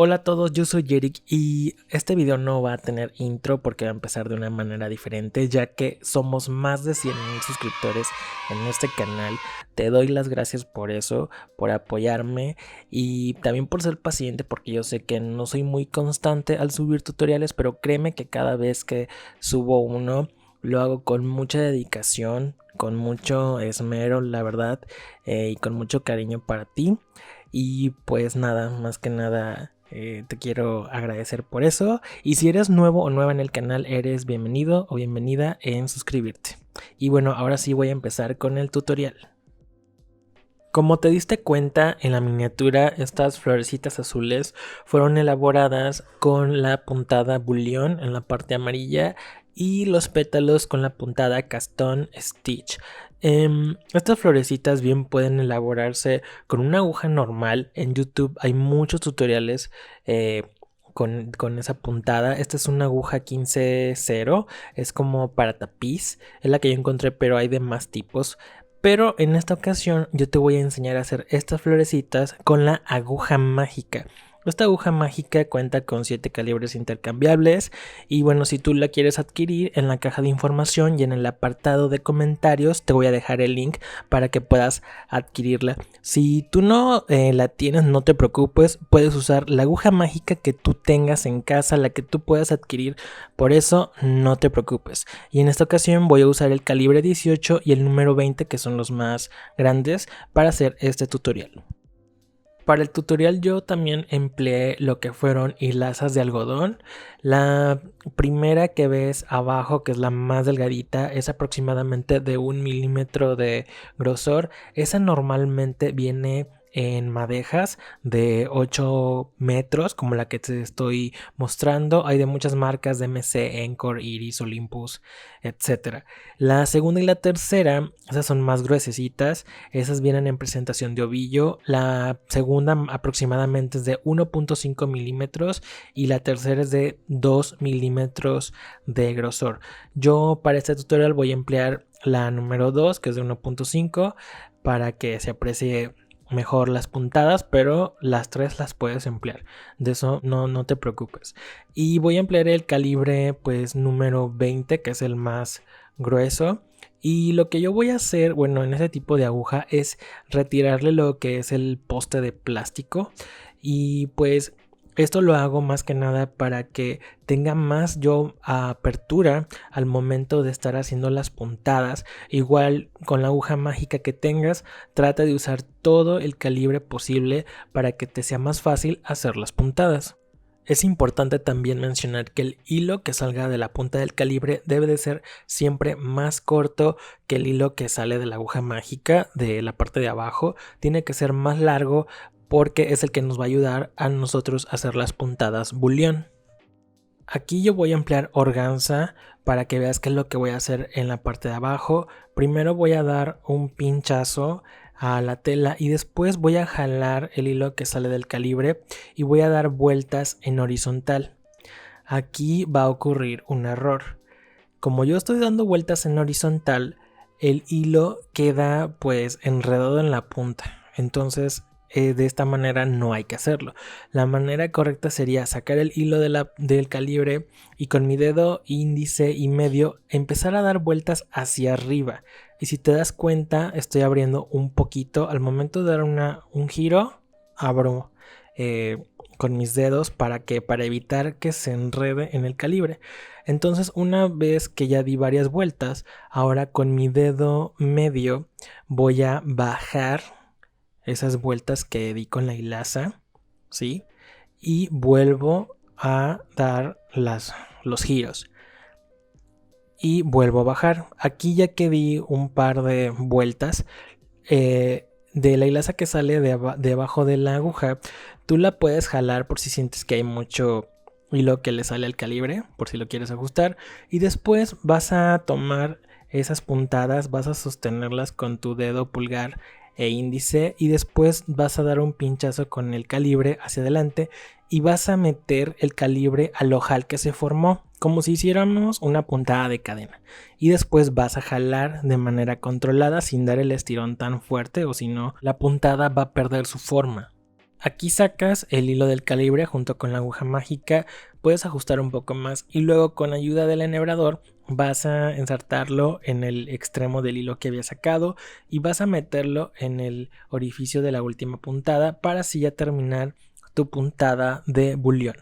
Hola a todos, yo soy Eric y este video no va a tener intro porque va a empezar de una manera diferente, ya que somos más de 100,000 suscriptores en este canal. Te doy las gracias por eso, por apoyarme y también por ser paciente, porque yo sé que no soy muy constante al subir tutoriales, pero créeme que cada vez que subo uno lo hago con mucha dedicación, con mucho esmero, la verdad, y con mucho cariño para ti. Y pues nada, más que nada te quiero agradecer por eso. Y si eres nuevo o nueva en el canal, eres bienvenido o bienvenida en suscribirte. Y bueno, ahora sí voy a empezar con el tutorial. Como te diste cuenta en la miniatura, estas florecitas azules fueron elaboradas con la puntada bullion en la parte amarilla y los pétalos con la puntada Castón Stitch. Estas florecitas bien pueden elaborarse con una aguja normal. En YouTube hay muchos tutoriales con esa puntada. Esta es una aguja 15-0, es como para tapiz, es la que yo encontré, pero hay de más tipos. Pero en esta ocasión yo te voy a enseñar a hacer estas florecitas con la aguja mágica. Esta aguja mágica cuenta con 7 calibres intercambiables y bueno, si tú la quieres adquirir, en la caja de información y en el apartado de comentarios te voy a dejar el link para que puedas adquirirla. Si tú no la tienes, no te preocupes, puedes usar la aguja mágica que tú tengas en casa, la que tú puedas adquirir, por eso no te preocupes. Y en esta ocasión voy a usar el calibre 18 y el número 20, que son los más grandes, para hacer este tutorial. Para el tutorial yo también empleé lo que fueron hilazas de algodón. La primera que ves abajo, que es la más delgadita, es aproximadamente de 1 milímetro de grosor. Esa normalmente viene en madejas de 8 metros, como la que te estoy mostrando. Hay de muchas marcas, de MC, Encore, Iris, Olympus, etc. La segunda y la tercera, esas son más gruesecitas. Esas vienen en presentación de ovillo. La segunda aproximadamente es de 1.5 milímetros y la tercera es de 2 milímetros de grosor. Yo para este tutorial voy a emplear la número 2, que es de 1.5, para que se aprecie mejor las puntadas, pero las tres las puedes emplear, de eso no te preocupes. Y voy a emplear el calibre pues número 20, que es el más grueso. Y lo que yo voy a hacer, bueno, en ese tipo de aguja es retirarle lo que es el poste de plástico. Y pues esto lo hago más que nada para que tenga más yo apertura al momento de estar haciendo las puntadas. Igual con la aguja mágica que tengas, trata de usar todo el calibre posible para que te sea más fácil hacer las puntadas. Es importante también mencionar que el hilo que salga de la punta del calibre debe de ser siempre más corto que el hilo que sale de la aguja mágica de la parte de abajo. Tiene que ser más largo porque es el que nos va a ayudar a nosotros a hacer las puntadas bullion. Aquí yo voy a emplear organza para que veas qué es lo que voy a hacer en la parte de abajo. Primero voy a dar un pinchazo a la tela y después voy a jalar el hilo que sale del calibre y voy a dar vueltas en horizontal. Aquí va a ocurrir un error. Como yo estoy dando vueltas en horizontal, el hilo queda pues enredado en la punta. Entonces de esta manera no hay que hacerlo. La manera correcta sería sacar el hilo del calibre y con mi dedo índice y medio empezar a dar vueltas hacia arriba. Y si te das cuenta, estoy abriendo un poquito. Al momento de dar un giro, abro con mis dedos para evitar que se enrede en el calibre. Entonces, una vez que ya di varias vueltas, ahora con mi dedo medio voy a bajar esas vueltas que di con la hilaza, ¿sí? Y vuelvo a dar los giros. Y vuelvo a bajar. Aquí ya que di un par de vueltas, de la hilaza que sale debajo de la aguja, tú la puedes jalar por si sientes que hay mucho hilo que le sale al calibre, por si lo quieres ajustar. Y después vas a tomar esas puntadas, vas a sostenerlas con tu dedo pulgar e índice y después vas a dar un pinchazo con el calibre hacia adelante y vas a meter el calibre al ojal que se formó, como si hiciéramos una puntada de cadena, y después vas a jalar de manera controlada sin dar el estirón tan fuerte, o si no la puntada va a perder su forma. Aquí sacas el hilo del calibre junto con la aguja mágica, puedes ajustar un poco más y luego con ayuda del enhebrador vas a ensartarlo en el extremo del hilo que había sacado y vas a meterlo en el orificio de la última puntada para así ya terminar tu puntada de bulión.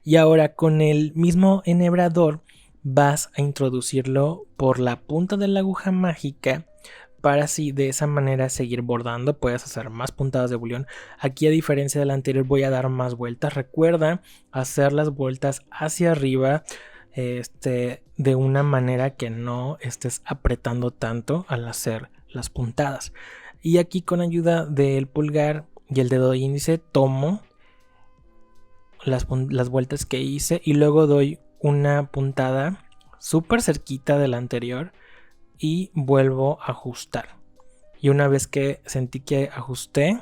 Y ahora con el mismo enhebrador vas a introducirlo por la punta de la aguja mágica para así de esa manera seguir bordando. Puedes hacer más puntadas de bulión. Aquí, a diferencia del anterior, voy a dar más vueltas. Recuerda hacer las vueltas hacia arriba de una manera que no estés apretando tanto al hacer las puntadas. Y aquí con ayuda del pulgar y el dedo índice tomo las vueltas que hice y luego doy una puntada súper cerquita de la anterior y vuelvo a ajustar. Y una vez que sentí que ajusté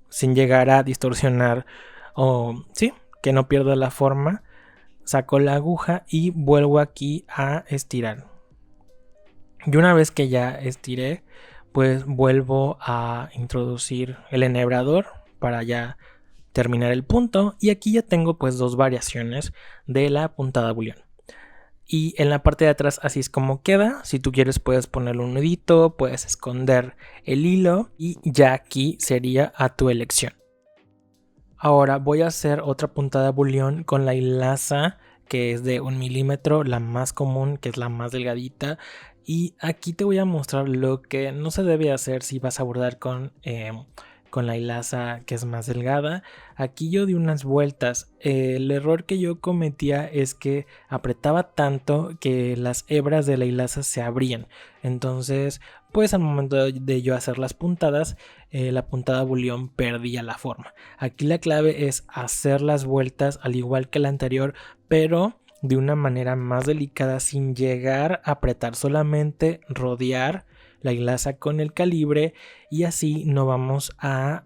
sin llegar a distorsionar o sí, que no pierda la forma, saco la aguja y vuelvo aquí a estirar. Y una vez que ya estiré, pues vuelvo a introducir el enhebrador para ya terminar el punto. Y aquí ya tengo pues dos variaciones de la puntada bulión. Y en la parte de atrás así es como queda. Si tú quieres puedes ponerle un nudito, puedes esconder el hilo y ya aquí sería a tu elección. Ahora voy a hacer otra puntada bulión con la hilaza que es de 1 milímetro, la más común, que es la más delgadita. Y aquí te voy a mostrar lo que no se debe hacer si vas a bordar con la hilaza que es más delgada. Aquí yo di unas vueltas. El error que yo cometía es que apretaba tanto que las hebras de la hilaza se abrían. Entonces, pues al momento de yo hacer las puntadas, la puntada bulión perdía la forma. Aquí la clave es hacer las vueltas al igual que la anterior, pero de una manera más delicada sin llegar a apretar, solamente rodear la hilaza con el calibre y así no vamos a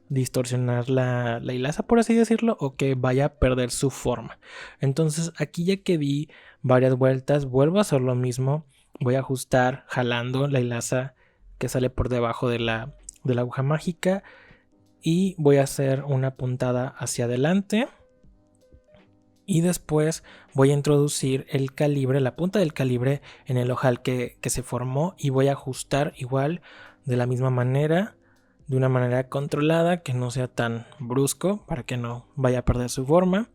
distorsionar la hilaza, por así decirlo, o que vaya a perder su forma. Entonces aquí ya que di varias vueltas, vuelvo a hacer lo mismo. Voy a ajustar jalando la hilaza que sale por debajo de la aguja mágica y voy a hacer una puntada hacia adelante. Y después voy a introducir el calibre, la punta del calibre en el ojal que se formó y voy a ajustar igual de la misma manera, de una manera controlada, que no sea tan brusco para que no vaya a perder su forma.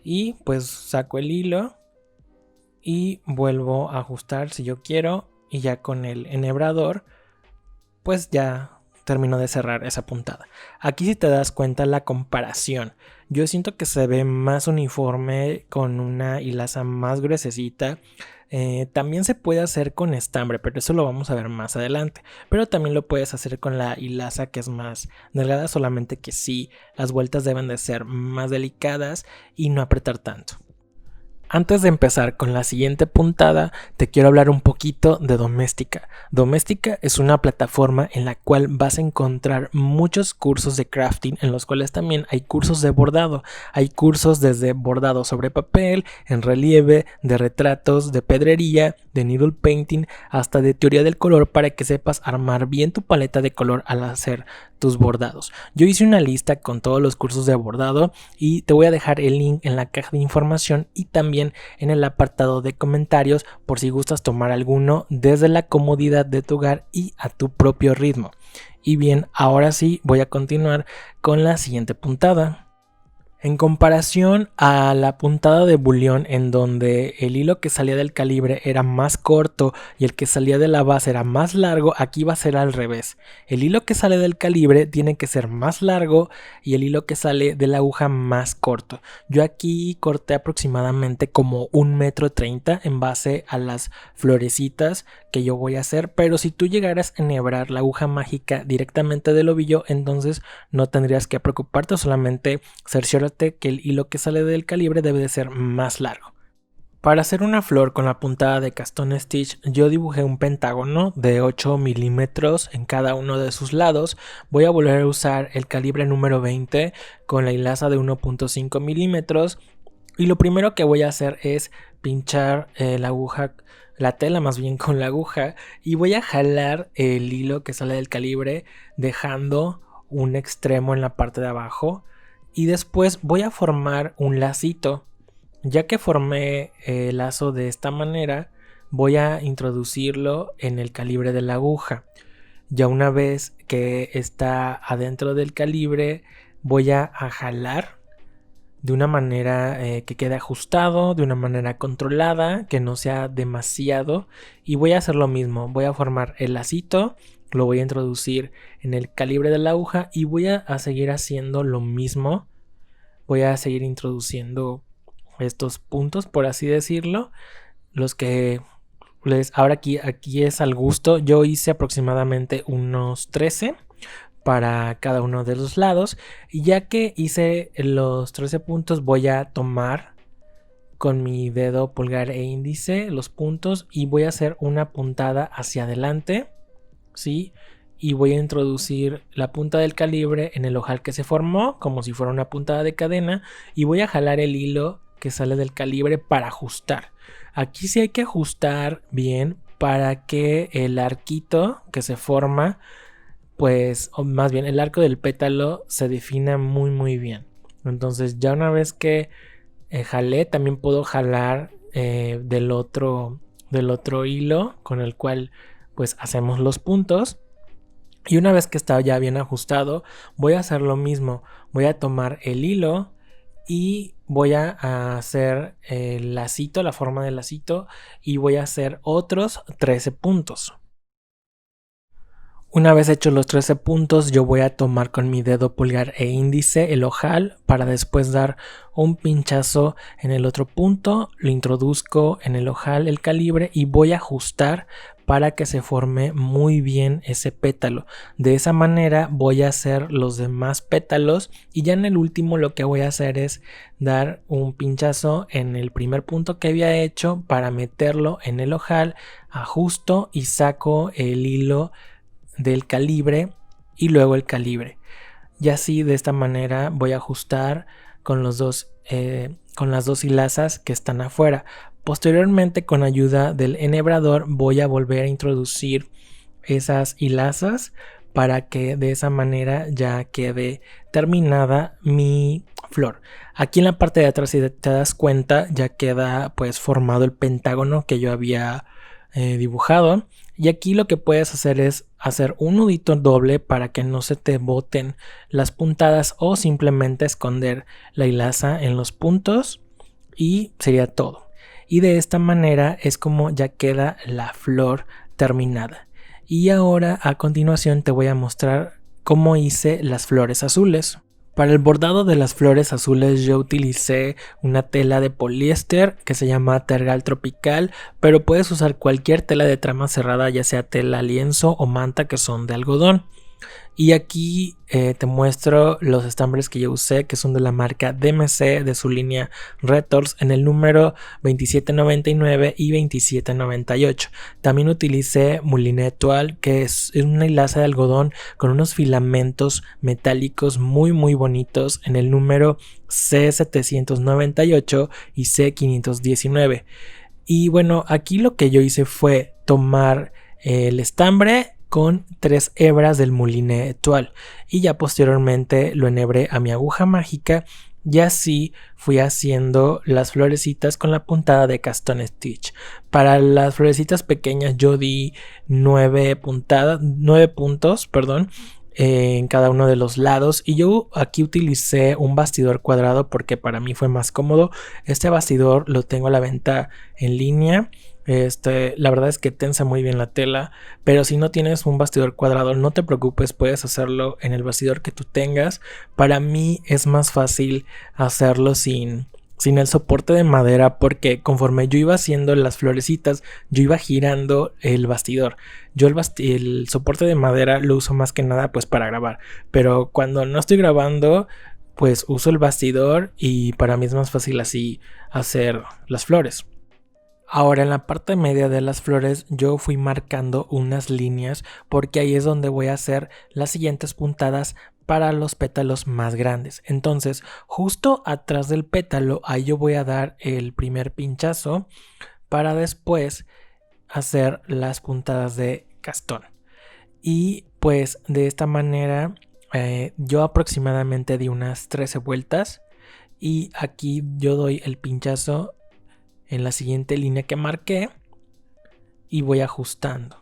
Y pues saco el hilo y vuelvo a ajustar si yo quiero y ya con el enhebrador pues ya termino de cerrar esa puntada. Aquí si te das cuenta la comparación, yo siento que se ve más uniforme con una hilaza más gruesecita. También se puede hacer con estambre, pero eso lo vamos a ver más adelante. Pero también lo puedes hacer con la hilaza que es más delgada, solamente que sí, las vueltas deben de ser más delicadas y no apretar tanto. Antes de empezar con la siguiente puntada, te quiero hablar un poquito de Doméstica. Doméstica es una plataforma en la cual vas a encontrar muchos cursos de crafting, en los cuales también hay cursos de bordado. Hay cursos desde bordado sobre papel, en relieve, de retratos, de pedrería, de needle painting, hasta de teoría del color para que sepas armar bien tu paleta de color al hacer tus bordados. Yo hice una lista con todos los cursos de bordado y te voy a dejar el link en la caja de información y también en el apartado de comentarios por si gustas tomar alguno desde la comodidad de tu hogar y a tu propio ritmo. Y bien, ahora sí voy a continuar con la siguiente puntada. En comparación a la puntada de bulión, en donde el hilo que salía del calibre era más corto y el que salía de la base era más largo, aquí va a ser al revés. El hilo que sale del calibre tiene que ser más largo y el hilo que sale de la aguja más corto. Yo aquí corté aproximadamente como 1,30 m en base a las florecitas que yo voy a hacer, pero si tú llegaras a enhebrar la aguja mágica directamente del ovillo, entonces no tendrías que preocuparte, solamente cerciórate que el hilo que sale del calibre debe de ser más largo. Para hacer una flor con la puntada de Castone Stitch, yo dibujé un pentágono de 8 milímetros en cada uno de sus lados. Voy a volver a usar el calibre número 20 con la hilaza de 1.5 milímetros. Y lo primero que voy a hacer es pinchar la tela más bien con la aguja, y voy a jalar el hilo que sale del calibre dejando un extremo en la parte de abajo y después voy a formar un lacito. Ya que formé el lazo de esta manera, voy a introducirlo en el calibre de la aguja. Ya una vez que está adentro del calibre, voy a jalar de una manera que quede ajustado, de una manera controlada, que no sea demasiado. Y voy a hacer lo mismo, voy a formar el lacito, lo voy a introducir en el calibre de la aguja y voy a seguir haciendo lo mismo. Voy a seguir introduciendo estos puntos, por así decirlo, los que ahora aquí es al gusto. Yo hice aproximadamente unos 13 para cada uno de los lados, y ya que hice los 13 puntos voy a tomar con mi dedo pulgar e índice los puntos y voy a hacer una puntada hacia adelante, ¿sí? Y voy a introducir la punta del calibre en el ojal que se formó como si fuera una puntada de cadena y voy a jalar el hilo que sale del calibre para ajustar. Aquí sí hay que ajustar bien para que el arquito que se forma, pues, o más bien el arco del pétalo, se defina muy bien. Entonces ya una vez que jalé, también puedo jalar del otro hilo con el cual pues hacemos los puntos. Y una vez que está ya bien ajustado, voy a hacer lo mismo. Voy a tomar el hilo y voy a hacer el lacito, la forma del lacito, y voy a hacer otros 13 puntos. Una vez hechos los 13 puntos, yo voy a tomar con mi dedo pulgar e índice el ojal para después dar un pinchazo en el otro punto, lo introduzco en el ojal, el calibre, y voy a ajustar para que se forme muy bien ese pétalo. De esa manera voy a hacer los demás pétalos y ya en el último lo que voy a hacer es dar un pinchazo en el primer punto que había hecho para meterlo en el ojal, ajusto y saco el hilo del calibre y luego el calibre. Y así de esta manera voy a ajustar con las dos hilazas que están afuera. Posteriormente, con ayuda del enhebrador, voy a volver a introducir esas hilazas para que de esa manera ya quede terminada mi flor. Aquí en la parte de atrás, si te das cuenta, ya queda pues formado el pentágono que yo había dibujado. Y aquí lo que puedes hacer es hacer un nudito doble para que no se te boten las puntadas, o simplemente esconder la hilaza en los puntos y sería todo. Y de esta manera es como ya queda la flor terminada. Y ahora a continuación te voy a mostrar cómo hice las flores azules. Para el bordado de las flores azules yo utilicé una tela de poliéster que se llama Tergal Tropical, pero puedes usar cualquier tela de trama cerrada, ya sea tela lienzo o manta, que son de algodón. Y aquí te muestro los estambres que yo usé, que son de la marca DMC, de su línea Retors, en el número 2799 y 2798. También utilicé Moulinet Étoile, que es una hilaza de algodón con unos filamentos metálicos muy bonitos, en el número C798 y C519. Y bueno, aquí lo que yo hice fue tomar el estambre con 3 hebras del Moulinet Étoile y ya posteriormente lo enhebré a mi aguja mágica, y así fui haciendo las florecitas con la puntada de Caston Stitch. Para las florecitas pequeñas yo di 9 puntos, en cada uno de los lados, y yo aquí utilicé un bastidor cuadrado porque para mí fue más cómodo. Este bastidor lo tengo a la venta en línea. La verdad es que tensa muy bien la tela, pero si no tienes un bastidor cuadrado, no te preocupes, puedes hacerlo en el bastidor que tú tengas. Para mí es más fácil hacerlo sin el soporte de madera, porque conforme yo iba haciendo las florecitas, yo iba girando el bastidor. Yo el soporte de madera lo uso más que nada pues para grabar, pero cuando no estoy grabando pues uso el bastidor, y para mí es más fácil así hacer las flores. Ahora en la parte media de las flores yo fui marcando unas líneas porque ahí es donde voy a hacer las siguientes puntadas para los pétalos más grandes. Entonces justo atrás del pétalo ahí yo voy a dar el primer pinchazo para después hacer las puntadas de Caston. Y pues de esta manera Yo aproximadamente di unas 13 vueltas y aquí yo doy el pinchazo en la siguiente línea que marqué y voy ajustando.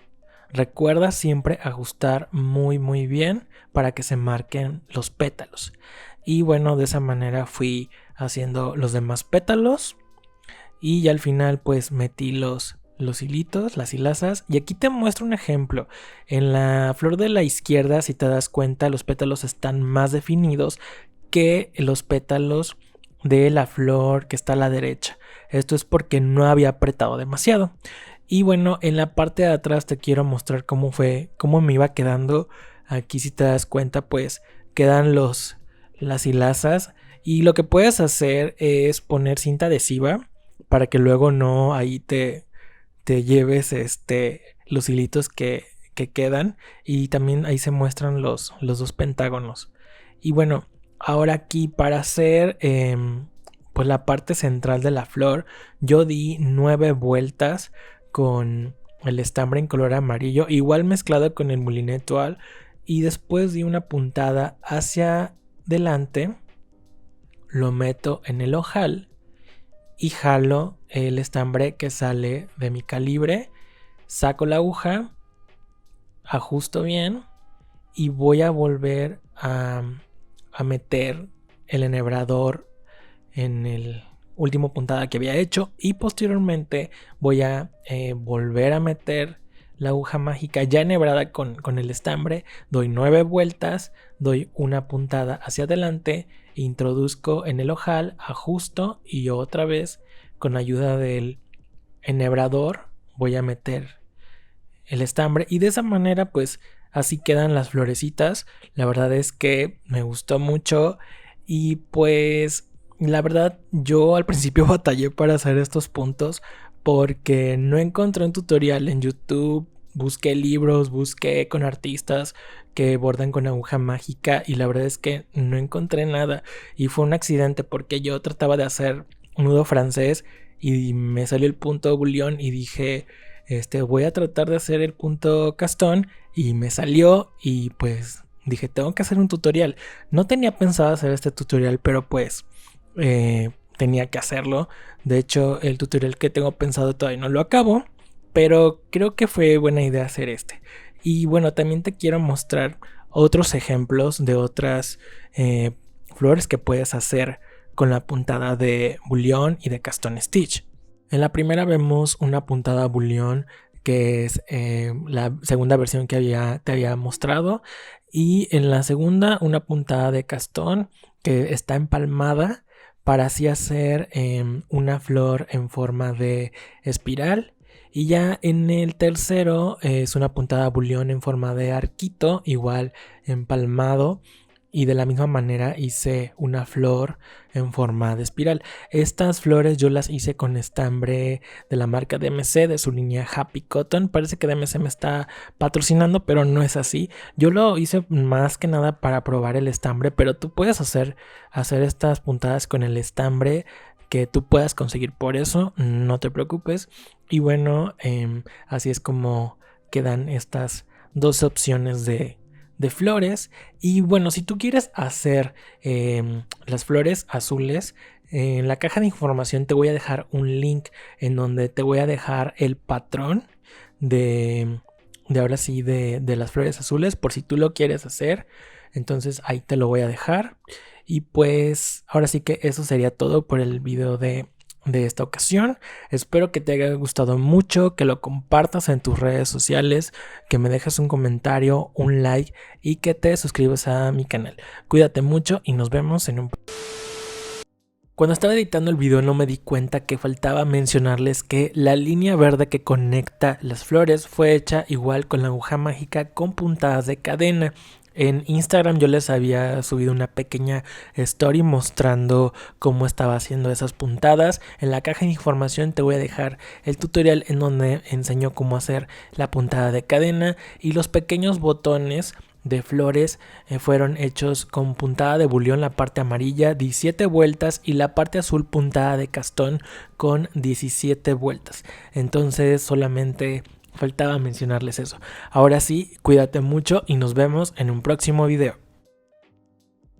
Recuerda siempre ajustar muy bien para que se marquen los pétalos. Y bueno, de esa manera fui haciendo los demás pétalos y ya al final pues metí los hilitos, las hilazas. Y aquí te muestro un ejemplo. En la flor de la izquierda, si te das cuenta, los pétalos están más definidos que los pétalos de la flor que está a la derecha. Esto es porque no había apretado demasiado. Y bueno, en la parte de atrás te quiero mostrar cómo me iba quedando. Aquí si te das cuenta pues quedan las hilazas. Y lo que puedes hacer es poner cinta adhesiva para que luego no ahí te lleves los hilitos que quedan. Y también ahí se muestran los dos pentágonos. Y bueno, ahora aquí para hacer pues la parte central de la flor, yo di 9 vueltas con el estambre en color amarillo, igual mezclado con el moulinet toile, y después di una puntada hacia delante, lo meto en el ojal y jalo el estambre que sale de mi calibre, saco la aguja, ajusto bien y voy a volver a meter el enhebrador en el último puntada que había hecho y posteriormente voy a volver a meter la aguja mágica ya enhebrada con el estambre, doy 9 vueltas, doy una puntada hacia adelante, introduzco en el ojal, ajusto y otra vez con ayuda del enhebrador voy a meter el estambre y de esa manera pues así quedan las florecitas. La verdad es que me gustó mucho y pues la verdad yo al principio batallé para hacer estos puntos porque no encontré un tutorial en YouTube. Busqué libros, busqué con artistas que bordan con aguja mágica y la verdad es que no encontré nada y fue un accidente porque yo trataba de hacer un nudo francés y me salió el punto bullion y dije voy a tratar de hacer el punto castón y me salió y pues dije tengo que hacer un tutorial. No tenía pensado hacer este tutorial pero pues tenía que hacerlo. De hecho el tutorial que tengo pensado todavía no lo acabo, pero creo que fue buena idea hacer este. Y bueno, también te quiero mostrar otros ejemplos de otras flores que puedes hacer con la puntada de bullion y de castón stitch. En la primera vemos una puntada bullion que es la segunda versión que te había mostrado, y en la segunda una puntada de castón que está empalmada para así hacer una flor en forma de espiral. Y ya en el tercero es una puntada bullion en forma de arquito, igual empalmado. Y de la misma manera hice una flor en forma de espiral. Estas flores yo las hice con estambre de la marca DMC, de su línea Happy Cotton. Parece que DMC me está patrocinando, pero no es así. Yo lo hice más que nada para probar el estambre, pero tú puedes hacer estas puntadas con el estambre que tú puedas conseguir, por eso no te preocupes. Y bueno, así es como quedan estas dos opciones de flores. Y bueno, si tú quieres hacer las flores azules, en la caja de información te voy a dejar un link en donde te voy a dejar el patrón de ahora sí de las flores azules, por si tú lo quieres hacer. Entonces ahí te lo voy a dejar. Y pues ahora sí que eso sería todo por el video de esta ocasión. Espero que te haya gustado mucho, que lo compartas en tus redes sociales, que me dejes un comentario, un like y que te suscribas a mi canal. Cuídate mucho y nos vemos en un... Cuando estaba editando el video no me di cuenta que faltaba mencionarles que la línea verde que conecta las flores fue hecha igual con la aguja mágica con puntadas de cadena. En Instagram yo les había subido una pequeña story mostrando cómo estaba haciendo esas puntadas. En la caja de información te voy a dejar el tutorial en donde enseño cómo hacer la puntada de cadena, y los pequeños botones de flores fueron hechos con puntada de bullion, la parte amarilla 17 vueltas y la parte azul puntada de castón con 17 vueltas. Entonces solamente faltaba mencionarles eso. Ahora sí, cuídate mucho y nos vemos en un próximo video.